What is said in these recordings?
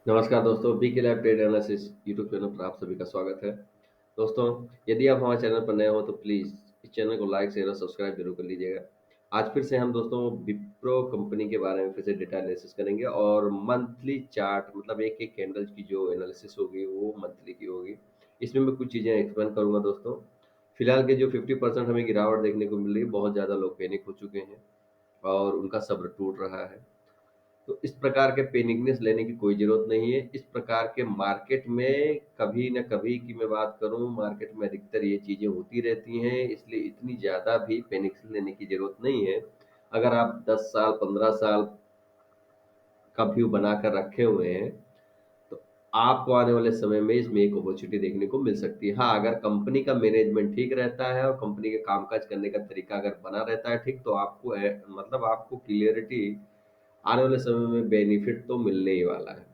नमस्कार दोस्तों, BK lab trade analysis YouTube channel पर आप सभी का स्वागत है। दोस्तों, यदि आप हमारे चैनल पर नए हो तो प्लीज़ इस चैनल को लाइक, शेयर और सब्सक्राइब जरूर कर लीजिएगा। आज फिर से हम दोस्तों विप्रो कंपनी के बारे में फिर से डेटा एनालिसिस करेंगे और मंथली चार्ट मतलब एक एक कैंडल्स की जो एनालिसिस होगी वो मंथली की होगी। इसमें मैं कुछ चीज़ें एक्सप्लेन करूंगा दोस्तों। फिलहाल के जो 50% हमें गिरावट देखने को मिल रही है, बहुत ज़्यादा लोग पैनिक हो चुके हैं और उनका सब्र टूट रहा है। तो इस प्रकार के पेनिकनेस लेने की कोई ज़रूरत नहीं है। इस प्रकार के मार्केट में कभी न कभी की मैं बात करूँ, मार्केट में अधिकतर ये चीज़ें होती रहती हैं, इसलिए इतनी ज़्यादा भी पेनिक लेने की ज़रूरत नहीं है। अगर आप 10 साल, 15 साल का व्यू बनाकर रखे हुए हैं, तो आपको आने वाले समय में इसमें एक अपॉर्चुनिटी देखने को मिल सकती है। हाँ, अगर कंपनी का मैनेजमेंट ठीक रहता है और कंपनी के कामकाज करने का तरीका अगर बना रहता है ठीक, तो आपको मतलब आपको क्लियरिटी आने वाले समय में बेनिफिट तो मिलने ही वाला है।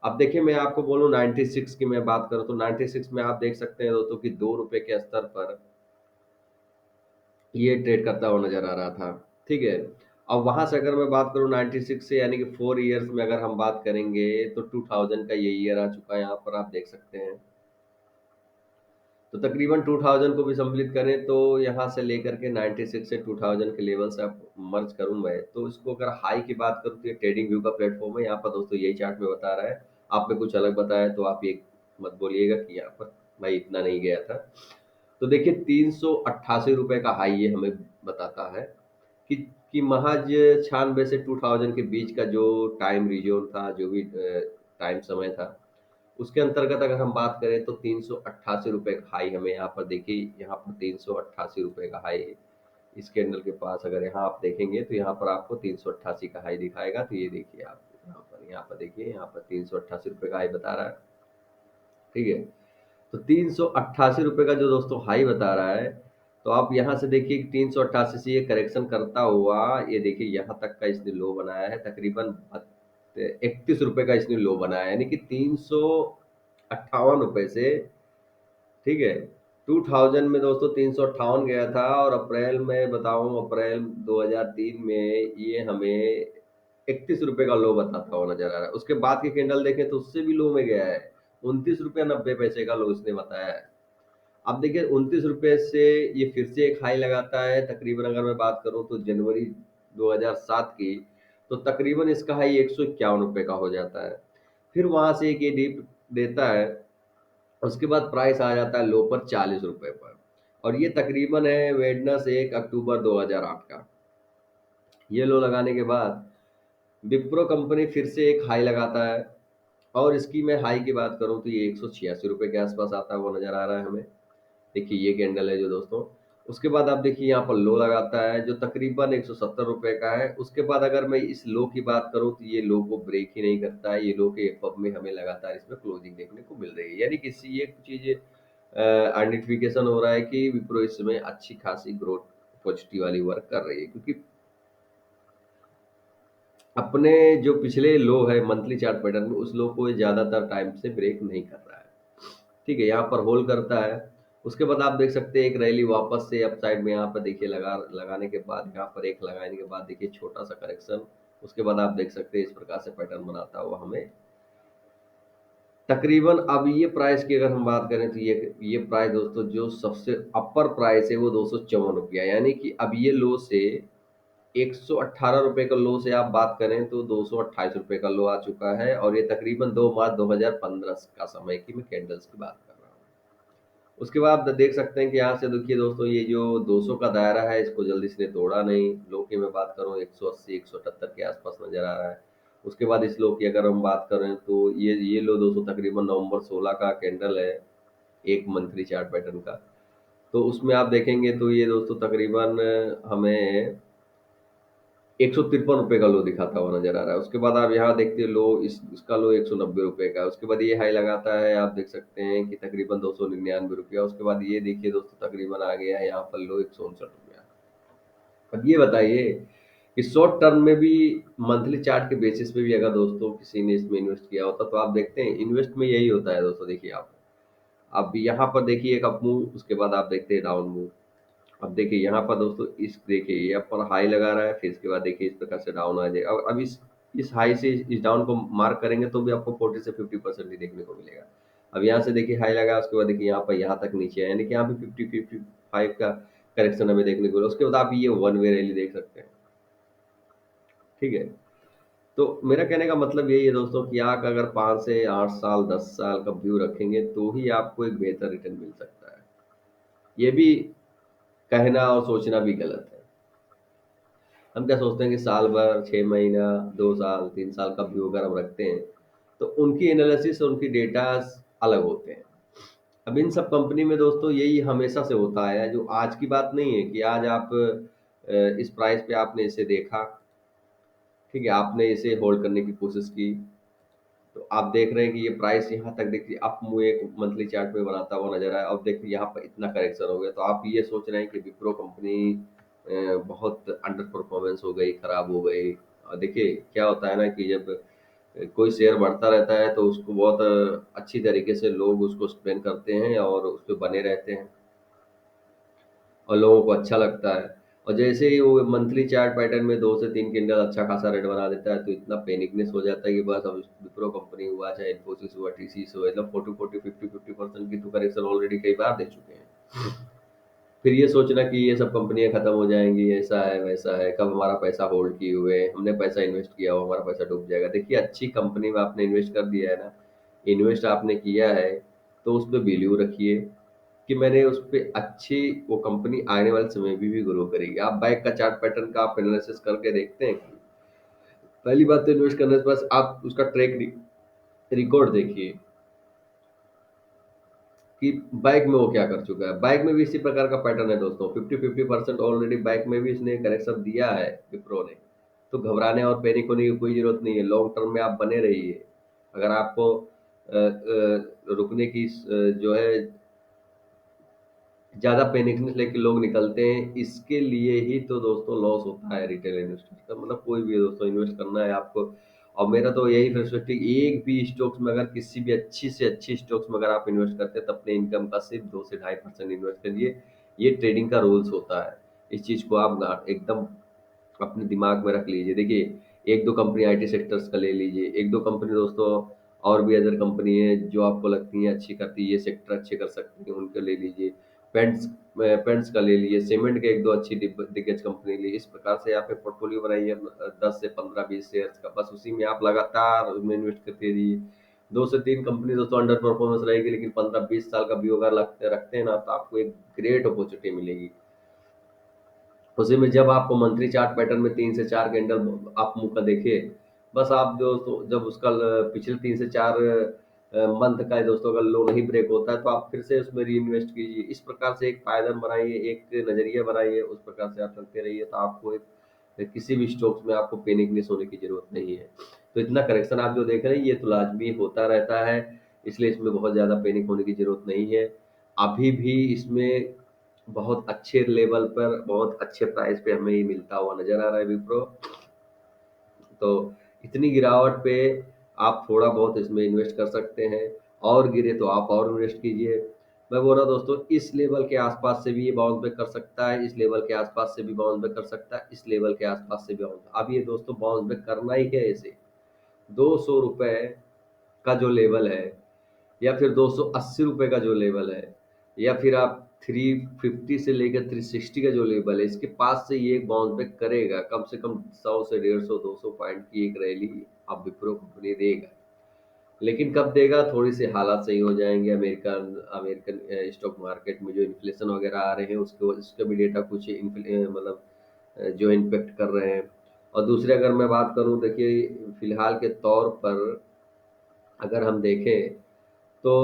अब देखिए, मैं आपको बोलूँ 96 की मैं बात करूँ तो 96 में आप देख सकते हैं दोस्तों कि ₹2 के स्तर पर ये ट्रेड करता हुआ नज़र आ रहा था, ठीक है? अब वहाँ से अगर मैं बात करूँ 96 से यानी कि 4 इयर्स में अगर हम बात करेंगे तो 2000 का ये ईयर आ चुका है, यहाँ पर आप देख सकते हैं। तो तकरीबन 2000 को भी सम्मिलित करें तो यहाँ से लेकर के 96 से 2000 के लेवल से आप मर्ज करूँ मैं, तो इसको अगर हाई की बात करूँ तो ये ट्रेडिंग व्यू का प्लेटफ़ॉर्म है। यहाँ पर दोस्तों यही चार्ट में बता रहा है। आपने कुछ अलग बताया तो आप ये मत बोलिएगा कि यहाँ पर भाई इतना नहीं गया था। तो देखिए ₹388 का हाई ये हमें बताता है कि महज़ 96 से 2000 के बीच का जो टाइम रीजन था, जो भी टाइम समय था, उसके अंतर्गत अगर हम बात करें तो ₹388 का हाई हमें यहाँ पर देखिए, यहाँ पर ₹388 का हाई है। इस कैंडल के पास अगर यहाँ आप देखेंगे तो यहाँ पर आपको 388 का हाई दिखाएगा। तो ये देखिए आप यहाँ पर देखिए, यहाँ पर ₹388 का हाई बता रहा है, ठीक है? तो ₹388 का जो दोस्तों हाई बता रहा है, तो आप यहाँ से देखिए 388 से ये करेक्शन करता हुआ, ये देखिए यहाँ तक का इसने लो बनाया है, तकरीबन ₹31 का इसने लो बनाया है, यानी कि ₹358 से, ठीक है? 2000 में दोस्तों 358 गया था और अप्रैल में बताऊं, अप्रैल 2003 में ये हमें ₹31 का लो बताता हुआ नजर आ रहा है। उसके बाद की कैंडल देखें तो उससे भी लो में गया है, ₹29.90 का लो इसने बताया है। अब देखिए ₹29 से ये फिर से एक हाई लगाता है, तकरीबन अगर मैं बात करूं तो जनवरी 2007 की, तो तकरीबन इसका हाई ₹151 का हो जाता है। फिर वहां से एक ये डीप देता है, उसके बाद प्राइस आ जाता है लो पर ₹40 पर, और ये तकरीबन है वेडनस 1 अक्टूबर 2008 का। ये लो लगाने के बाद विप्रो कंपनी फिर से एक हाई लगाता है, और इसकी मैं हाई की बात करूं तो ये ₹186 के आसपास आता हुआ नजर आ रहा है हमें। देखिए ये कैंडल है जो दोस्तों, उसके बाद आप देखिए यहाँ पर लो लगाता है जो तकरीबन ₹170 का है। उसके बाद अगर मैं इस लो की बात करूँ तो ये लो को ब्रेक ही नहीं करता है, ये लो के एपअप में हमें लगातार इसमें क्लोजिंग देखने को मिल रही है, यानी कि इससे ये चीज़ आइडेंटिफिकेशन हो रहा है कि विप्रो इस समय अच्छी खासी ग्रोथ पॉजिटिव वाली वर्क कर रही है, क्योंकि अपने जो पिछले लो है मंथली चार्ट पैटर्न में, उस लो को ये ज़्यादातर टाइम से ब्रेक नहीं कर रहा है, ठीक है? यहाँ पर होल्ड करता है। उसके बाद आप देख सकते हैं एक रैली वापस से अपसाइड में यहाँ पर देखिए लगाने के बाद, यहाँ पर एक लगाने के बाद देखिए छोटा सा करेक्शन। उसके बाद आप देख सकते हैं इस प्रकार से पैटर्न बनाता हुआ हमें तकरीबन, अब ये प्राइस की अगर हम बात करें तो ये प्राइस दोस्तों जो सबसे अपर प्राइस है वो ₹254, यानी कि अब ये लो से ₹118 का लो से आप बात करें तो ₹228 का लो आ चुका है, और ये तकरीबन 2 मार्च 2015 का समय की मैं कैंडल्स की बात कर रहा हूँ। उसके बाद आप देख सकते हैं कि यहाँ से देखिए दोस्तों ये जो 200 का दायरा है इसको जल्दी से तोड़ा नहीं। लो की मैं बात करूँ 180 178 के आसपास नजर आ रहा है। उसके बाद इस लो की अगर हम बात करें तो ये लो दोस्तों तकरीबन नवंबर 16 का कैंडल है, एक मंथली चार्ट पैटर्न का। तो उसमें आप देखेंगे तो ये दोस्तों तकरीबन हमें ₹153 का लो दिखाता हुआ नज़र आ रहा है। उसके बाद आप यहाँ देखते हैं लो, इसका लो ₹190 का है। उसके बाद ये हाई लगाता है, आप देख सकते हैं कि तकरीबन ₹299। उसके बाद ये देखिए दोस्तों तकरीबन आ गया है यहाँ पर लो ₹159। अब ये बताइए कि शॉर्ट टर्म में भी मंथली चार्ट के बेसिस पे भी अगर दोस्तों किसी ने इसमें इन्वेस्ट किया होता तो आप देखते हैं इन्वेस्ट में यही होता है दोस्तों। देखिए आप, अब यहाँ पर देखिए एक अप मूव, उसके बाद आप देखते हैं डाउन मूव। अब देखिए यहाँ पर दोस्तों इस देखिए ये अपर हाई लगा रहा है, फिर इसके बाद देखिए इस प्रकार से डाउन आ जाएगा। अब इस इस हाई से इस डाउन को मार्क करेंगे तो भी आपको 40 से 50% ही देखने को मिलेगा। अब यहाँ से देखिए हाई लगा, उसके बाद देखिए यहाँ पर यहाँ तक नीचे है, यानी कि यहाँ पे 50-55 का करेक्शन हमें देखने को मिला। उसके बाद आप ये वन वे रैली देख सकते हैं। ठीक है, तो मेरा कहने का मतलब यही है दोस्तों कि आप अगर 5 से 8 साल 10 साल का व्यू रखेंगे तो ही आपको एक बेहतर रिटर्न मिल सकता है। ये भी कहना और सोचना भी गलत है। हम क्या सोचते हैं कि साल भर 6 महीना 2 साल 3 साल का व्यू अगर हम रखते हैं तो उनकी एनालिसिस और उनकी डेटास अलग होते हैं। अब इन सब कंपनी में दोस्तों यही हमेशा से होता है, जो आज की बात नहीं है कि आज आप इस प्राइस पे आपने इसे देखा, ठीक है, आपने इसे होल्ड करने की कोशिश की, तो आप देख रहे हैं कि ये प्राइस यहाँ तक देखिए आप मुझे एक मंथली चार्ट में बनाता हुआ नजर आया, अब देखिए यहाँ पर इतना करेक्शन हो गया, तो आप ये सोच रहे हैं कि विप्रो कंपनी बहुत अंडर परफॉर्मेंस हो गई, खराब हो गई। और देखिए क्या होता है ना कि जब कोई शेयर बढ़ता रहता है तो उसको बहुत अच्छी तरीके से लोग उसको स्पेंड करते हैं और उस पर बने रहते हैं और लोगों को अच्छा लगता है। और जैसे ही वो मंथली चार्ट पैटर्न में 2 से 3 कैंडल अच्छा खासा रेट बना देता है तो इतना पैनिकनेस हो जाता है कि बस अब विप्रो कंपनी हुआ चाहे इन्फोसिस हुआ टीसीएस हुआ, मतलब 40-40 50-50% की तो करेक्शन ऑलरेडी कई बार दे चुके हैं। फिर ये सोचना कि ये सब कंपनियां खत्म हो जाएंगी, ऐसा है वैसा है, कब हमारा पैसा होल्ड किए हुए हैं, हमने पैसा इन्वेस्ट किया हो, हमारा पैसा डूब जाएगा। देखिए अच्छी कंपनी में आपने इन्वेस्ट कर दिया है ना, इन्वेस्ट आपने किया है तो उस पर वैल्यू रखिए कि मैंने उस पे अच्छी वो कंपनी आने वाले समय में भी ग्रो करेगी। आप बैंक का चार्ट पैटर्न का आप एनालिसिस करके देखते हैं कि पहली बात तो इन्वेस्ट करने से बस आप उसका रिकॉर्ड देखिए कि बैंक में वो क्या कर चुका है। बैंक में भी इसी प्रकार का पैटर्न है दोस्तों, 50-50% ऑलरेडी बैंक में भी इसने करेक्शन दिया है विप्रो ने। तो घबराने और पैनिक होने की कोई जरूरत नहीं है, लॉन्ग टर्म में आप बने रहिए। अगर आपको रुकने की जो है ज़्यादा पैनिकनेस लेके लोग निकलते हैं, इसके लिए ही तो दोस्तों लॉस होता है रिटेल इन्वेस्टर का। मतलब कोई भी है दोस्तों, इन्वेस्ट करना है आपको। और मेरा तो यही पर्सपेक्टिव, एक भी स्टॉक्स में अगर किसी भी अच्छी से अच्छी स्टॉक्स में अगर आप इन्वेस्ट करते हैं तो अपने इनकम का सिर्फ 2 से 2.5% इन्वेस्ट करिए। ये ट्रेडिंग का रूल्स होता है। इस चीज़ को आप एकदम अपने दिमाग में रख लीजिए। देखिए एक दो कंपनी आईटी सेक्टर्स का ले लीजिए, एक दो कंपनी दोस्तों और भी अदर कंपनी है जो आपको लगती हैं अच्छी करती है, ये सेक्टर अच्छे कर सकती हैं, उनके ले लीजिए। पेंट्स पेंट्स का ले लीजिए, सीमेंट के एक दो अच्छी दिग्गज कंपनी ली। इस प्रकार से आप एक पोर्टफोलियो बनाइए 10 से 15 20 शेयर्स का, बस उसी में आप लगातार उसमें इन्वेस्ट करते रहिए। 2 से 3 कंपनी दोस्तों अंडर परफॉर्मेंस रहेगी, लेकिन 15-20 साल का व्यू अगर रखते हैं ना तो आपको एक ग्रेट अपॉर्चुनिटी मिलेगी। उसी में जब आपको मंथली चार्ट पैटर्न में 3 से 4 कैंडल आप मुंह का देखिए, बस आप दोस्तों जब उसका पिछले 3 से 4 मंथ का है दोस्तों, अगर लो नहीं ब्रेक होता है तो आप फिर से उसमें री इन्वेस्ट कीजिए। इस प्रकार से एक पायदान बनाइए, एक नजरिया बनाइए, उस प्रकार से आप चलते रहिए तो आपको एक किसी भी स्टॉक्स में आपको पैनिकनेस होने की जरूरत नहीं है। तो इतना करेक्शन आप जो देख रहे हैं ये तो लाजमी होता रहता है, इसलिए इसमें बहुत ज़्यादा पैनिक होने की जरूरत नहीं है। अभी भी इसमें बहुत अच्छे लेवल पर बहुत अच्छे प्राइस पे हमें ये मिलता हुआ नजर आ रहा है विप्रो। तो इतनी गिरावट पे आप थोड़ा बहुत इसमें इन्वेस्ट कर सकते हैं, और गिरे तो आप और इन्वेस्ट कीजिए। मैं बोल रहा हूँ दोस्तों इस लेवल के आसपास से भी ये बाउंस बैक कर सकता है, इस लेवल के आसपास से भी बाउंस बैक कर सकता है, इस लेवल के आसपास से भी बाउंस। अब ये दोस्तों बाउंस बैक करना ही है इसे। 200 रुपए का जो लेवल है, या फिर 280 रुपए का जो लेवल है, या फिर आप 350 से लेकर 360 का जो लेवल है, इसके पास से ये एक बाउंस बैक करेगा कम से कम 100 से 150 200 पॉइंट की एक रैली अब विप्रो कंपनी देगा। लेकिन कब देगा, थोड़ी सी हालात सही हो जाएंगे, अमेरिकन अमेरिकन स्टॉक मार्केट में जो इन्फ्लेशन वगैरह आ रहे हैं उसके उसका भी डेटा कुछ मतलब जो इम्पेक्ट कर रहे हैं। और दूसरे अगर मैं बात करूं, देखिए फिलहाल के तौर पर अगर हम देखें तो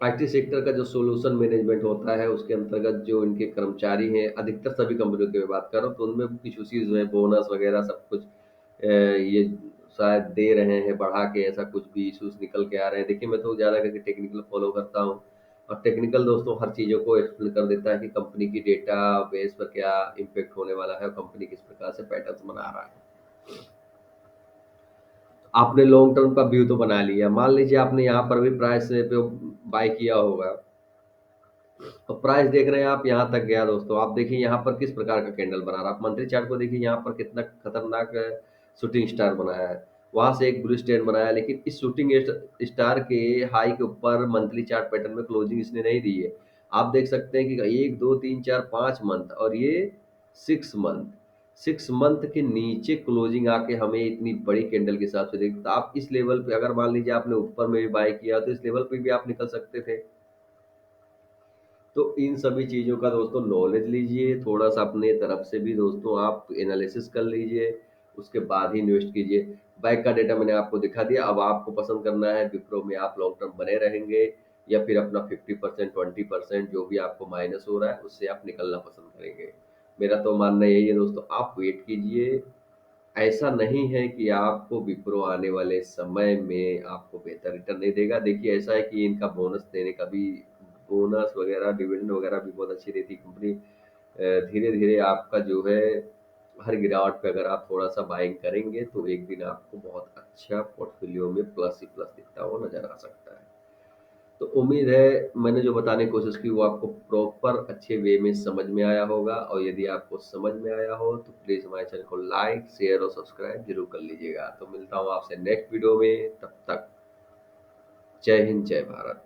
आईटी सेक्टर का जो सॉल्यूशन मैनेजमेंट होता है उसके अंतर्गत जो इनके कर्मचारी हैं, अधिकतर सभी कंपनियों की मैं बात कर रहा हूँ, तो उनमें कुछ इश्यूज हैं, बोनस वगैरह सब कुछ ये शायद दे रहे हैं बढ़ा के, ऐसा कुछ भी इश्यूज निकल के आ रहे हैं। देखिए मैं तो ज़्यादा करके टेक्निकल फॉलो करता हूँ, और टेक्निकल दोस्तों हर चीज़ों को एक्सप्लेन कर देता है कि कंपनी की डेटा बेस पर क्या इम्पेक्ट होने वाला है और कंपनी किस प्रकार से पैटर्न बना रहा है। आपने लॉन्ग टर्म का व्यू तो बना लिया, मान लीजिए आपने यहाँ पर भी प्राइस पे बाय किया होगा, तो प्राइस देख रहे हैं आप यहाँ तक गया दोस्तों, आप देखिए यहाँ पर किस प्रकार का कैंडल बना रहा है। आप मंथली चार्ट को देखिए यहाँ पर कितना खतरनाक शूटिंग स्टार बनाया है, वहां से एक ब्लू स्टेन बनाया, लेकिन इस शूटिंग स्टार के हाई के ऊपर मंथली चार्ट पैटर्न में क्लोजिंग इसने नहीं दी है। आप देख सकते हैं कि 1 2 3 4 5 मंथ, और ये 6 मंथ, 6 मंथ के नीचे क्लोजिंग आके हमें इतनी बड़ी कैंडल के हिसाब से देख, तो आप इस लेवल पे अगर मान लीजिए आपने ऊपर में भी बाय किया तो इस लेवल पे भी आप निकल सकते थे। तो इन सभी चीज़ों का दोस्तों नॉलेज लीजिए, थोड़ा-सा अपने तरफ से भी दोस्तों आप एनालिसिस कर लीजिए, उसके बाद ही इन्वेस्ट कीजिए। बैक का डेटा मैंने आपको दिखा दिया, अब आपको पसंद करना है विप्रो में आप लॉन्ग टर्म बने रहेंगे या फिर अपना 50% 20% जो भी आपको माइनस हो रहा है, उससे आप निकलना पसंद करेंगे। मेरा तो मानना यही है दोस्तों, आप वेट कीजिए। ऐसा नहीं है कि आपको विप्रो आने वाले समय में आपको बेहतर रिटर्न नहीं देगा। देखिए ऐसा है कि इनका बोनस देने का भी, बोनस वगैरह डिविडेंड वगैरह भी बहुत अच्छी रहती है कंपनी। धीरे-धीरे आपका जो है हर गिरावट पे अगर आप थोड़ा-सा बाइंग करेंगे तो एक दिन आपको बहुत अच्छा पोर्टफोलियो में प्लस ही प्लस दिखता हुआ नज़र आ सकता है। तो उम्मीद है मैंने जो बताने की कोशिश की वो आपको प्रॉपर अच्छे वे में समझ में आया होगा, और यदि आपको समझ में आया हो तो प्लीज़ हमारे चैनल को लाइक, शेयर और सब्सक्राइब ज़रूर कर लीजिएगा। तो मिलता हूँ आपसे नेक्स्ट वीडियो में, तब तक जय हिंद, जय भारत।